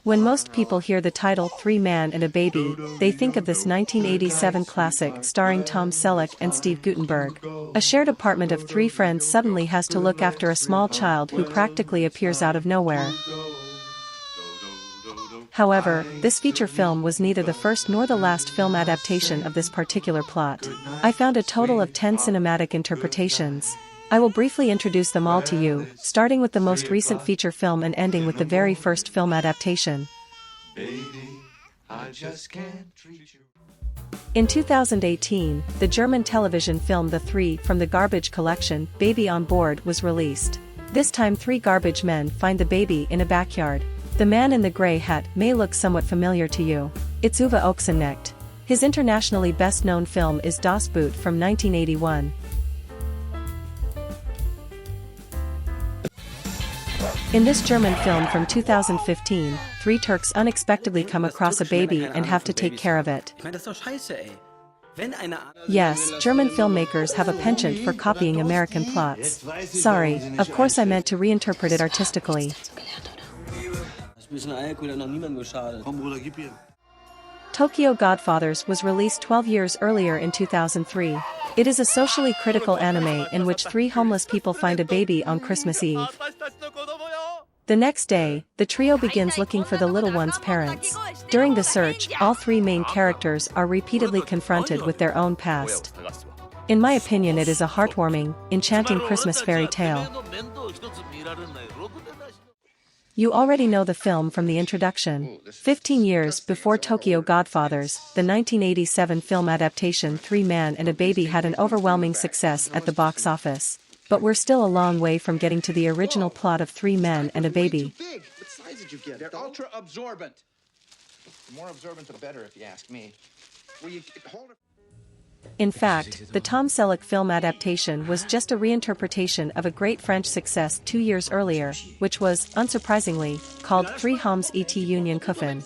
When most people hear the title Three Men and a Baby, they think of this 1987 classic starring Tom Selleck and Steve Guttenberg. A shared apartment of three friends suddenly has to look after a small child who practically appears out of nowhere. However, this feature film was neither the first nor the last film adaptation of this particular plot. I found a total of 10 cinematic interpretations. I will briefly introduce them all to you, starting with the most recent feature film and ending with the very first film adaptation. In 2018, the German television film The Three from the Garbage Collection, Baby on Board was released. This time three garbage men find the baby in a backyard. The man in the grey hat may look somewhat familiar to you. It's Uwe Ochsenknecht. His internationally best-known film is Das Boot from 1981. In this German film from 2015, three Turks unexpectedly come across a baby and have to take care of it. Yes, German filmmakers have a penchant for copying American plots. Sorry, of course I meant to reinterpret it artistically. Tokyo Godfathers was released 12 years earlier in 2003. It is a socially critical anime in which three homeless people find a baby on Christmas Eve. The next day, the trio begins looking for the little one's parents. During the search, all three main characters are repeatedly confronted with their own past. In my opinion, it is a heartwarming, enchanting Christmas fairy tale. You already know the film from the introduction. 15 years before Tokyo Godfathers, the 1987 film adaptation Three Men and a Baby had an overwhelming success at the box office. But we're still a long way from getting to the original plot of Three Men and a Baby. What size did you get? They're ultra absorbent. The more absorbent, the better, if you ask me. In fact, the Tom Selleck film adaptation was just a reinterpretation of a great French success 2 years earlier, which was, unsurprisingly, called Three Hommes et Union Couffin.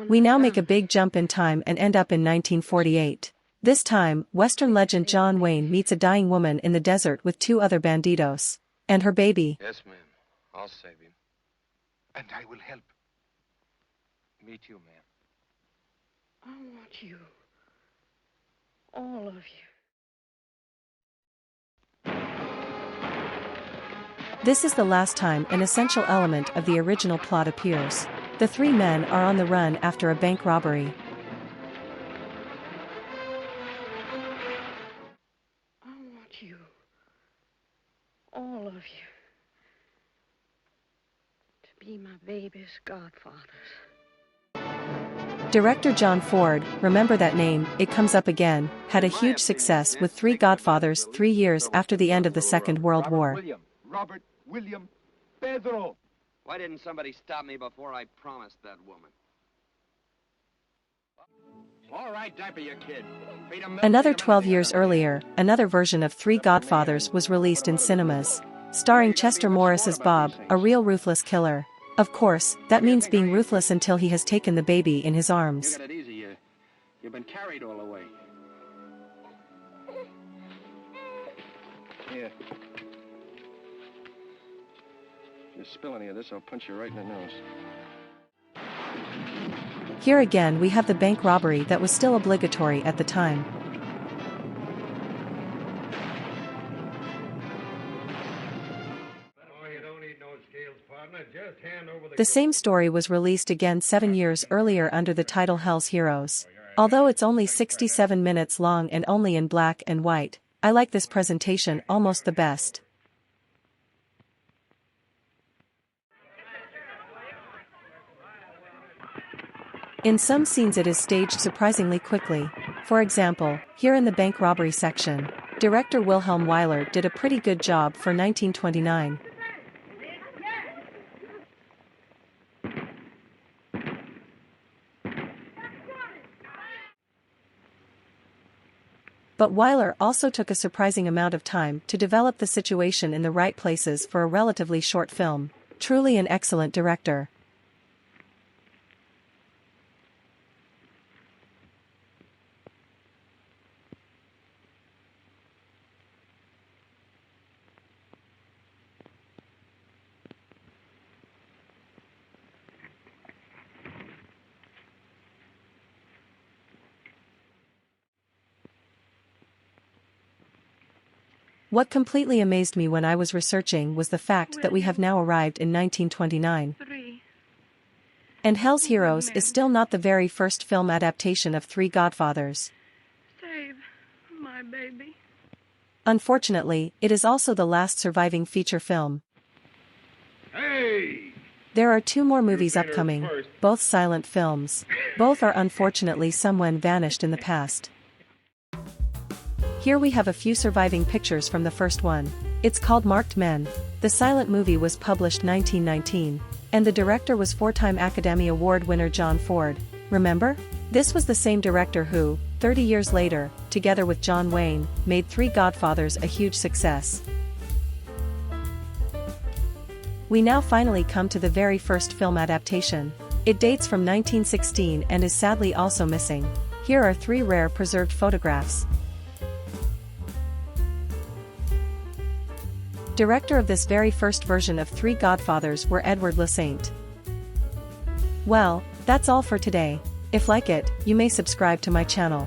We now make a big jump in time and end up in 1948. This time, Western legend John Wayne meets a dying woman in the desert with two other bandidos. And her baby. Yes, ma'am. I'll save him. And I will help. Me too, ma'am. I want you. All of you. This is the last time an essential element of the original plot appears. The three men are on the run after a bank robbery. I want you. All of you. To be my baby's godfathers. Director John Ford, remember that name, it comes up again, had a huge success with Three Godfathers 3 years after the end of the Second World War. Robert William Pedro. Why didn't somebody stop me before I promised that woman? All right, diaper your kid. Another 12 years earlier, another version of Three Godfathers was released in cinemas. Starring Chester Morris as Bob, a real ruthless killer. Of course, that means being ruthless until he has taken the baby in his arms. Take it easy, you've been carried all the way. Here. If you spill any of this, I'll punch you right in the nose. Here again we have the bank robbery that was still obligatory at the time. The same story was released again 7 years earlier under the title Hell's Heroes. Although it's only 67 minutes long and only in black and white, I like this presentation almost the best. In some scenes it is staged surprisingly quickly. For example, here in the bank robbery section, director Wilhelm Wyler did a pretty good job for 1929. But Wyler also took a surprising amount of time to develop the situation in the right places for a relatively short film. Truly an excellent director. What completely amazed me when I was researching was the fact that we have now arrived in 1929. 3. And Hell's Heroes is still not the very first film adaptation of Three Godfathers. Save my baby. Unfortunately, it is also the last surviving feature film. Hey! There are 2 more movies better upcoming, first. both silent films. Both are unfortunately somewhen vanished in the past. Here we have a few surviving pictures from the first one. It's called Marked Men. The silent movie was published 1919, and the director was 4-time Academy Award winner John Ford. Remember? This was the same director who, 30 years later, together with John Wayne, made Three Godfathers a huge success. We now finally come to the very first film adaptation. It dates from 1916 and is sadly also missing. Here are 3 rare preserved photographs. Director of this very first version of Three Godfathers were Edward Lesaint. Well, that's all for today. If like it, you may subscribe to my channel.